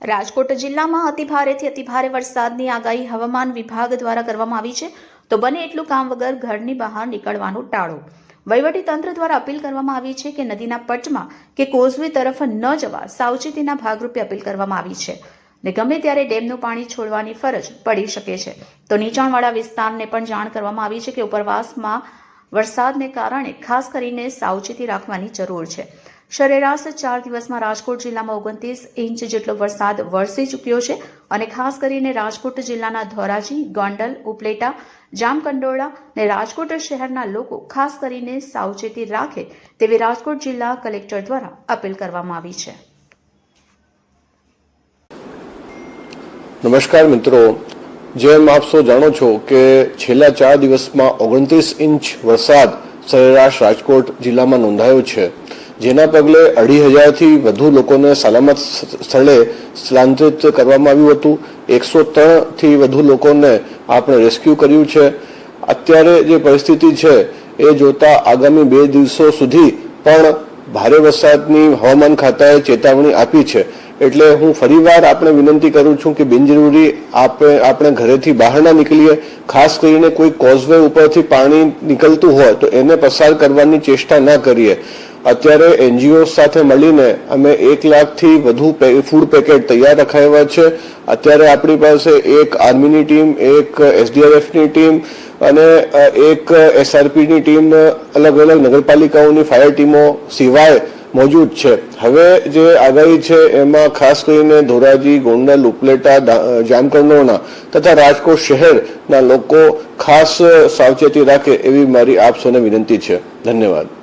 રાજકોટ જિલ્લામાં અતિભારેથી અતિભારે વરસાદની આગાહી હવામાન વિભાગ દ્વારા કરવામાં આવી છે, તો બને એટલું કામ વગર ઘરની બહાર નીકળવાનું ટાળો. વહીવટી તંત્ર દ્વારા અપીલ કરવામાં આવી છે કે નદીના પટમાં કે કોઝવે તરફ ન જવા સાવચેતીના ભાગરૂપે અપીલ કરવામાં આવી છે ને ગમે ત્યારે ડેમનું પાણી છોડવાની ફરજ પડી શકે છે. તો નીચાણવાળા વિસ્તારને પણ જાણ કરવામાં આવી છે કે ઉપરવાસમાં વરસાદને કારણે ખાસ કરીને સાવચેતી રાખવાની જરૂર છે. સરેરાશ 4 દિવસમાં રાજકોટ જિલ્લામાં 29 ઇંચ જેટલો વરસાદ વરસી ચૂક્યો છે અને ખાસ કરીને રાજકોટ જિલ્લાના ધોરાજી, ગોંડલ, ઉપલેટા, જામકંડોરણા અને રાજકોટ શહેરના લોકો ખાસ કરીને સાવચેતી રાખે તેવી રાજકોટ જિલ્લા કલેક્ટર દ્વારા અપીલ કરવામાં આવી છે. નમસ્કાર મિત્રો, જેમ આપ સૌ જાણો છો કે છેલ્લા 4 દિવસમાં 29 ઇંચ વરસાદ સરેરાશ રાજકોટ જિલ્લામાં નોંધાયો છે, જેના પગલે 2500થી વધુ લોકોને સલામત સ્થળે સ્થળાંતરિત કરવામાં આવ્યું હતું. 103થી વધુ લોકોને આપણે રેસ્ક્યુ કર્યું છે. અત્યારે જે પરિસ્થિતિ છે એ જોતા આગામી 2 દિવસો સુધી પણ ભારે વરસાદની હવામાન ખાતાએ ચેતવણી આપી છે. એટલે હું ફરીવાર આપણે વિનંતી કરું છું કે બિનજરૂરી આપણે ઘરેથી બહાર ના નીકળીએ. ખાસ કરીને કોઈ કોઝવે ઉપરથી પાણી નીકળતું હોય તો એને પસાર કરવાની ચેષ્ટા ના કરીએ. અત્યારે એનજીઓ સાથે મળીને અમે 1 લાખથી વધુ ફૂડ પેકેટ તૈયાર રખાયા છે. અત્યારે આપણી પાસે એક આર્મીની ટીમ, એક એસડીઆરએફની ટીમ અને એક એસઆરપીની ટીમ, અલગ અલગ નગરપાલિકાઓની ફાયર ટીમો સિવાય મોજૂદ છે. હવે જે આગાહી છે એમાં ખાસ કરીને ધોરાજી, ગોંડલ, ઉપલેટા, જામકંડોરણા તથા રાજકોટ શહેરના લોકો ખાસ સાવચેતી રાખે એવી મારી આપ સૌને વિનંતી છે. ધન્યવાદ.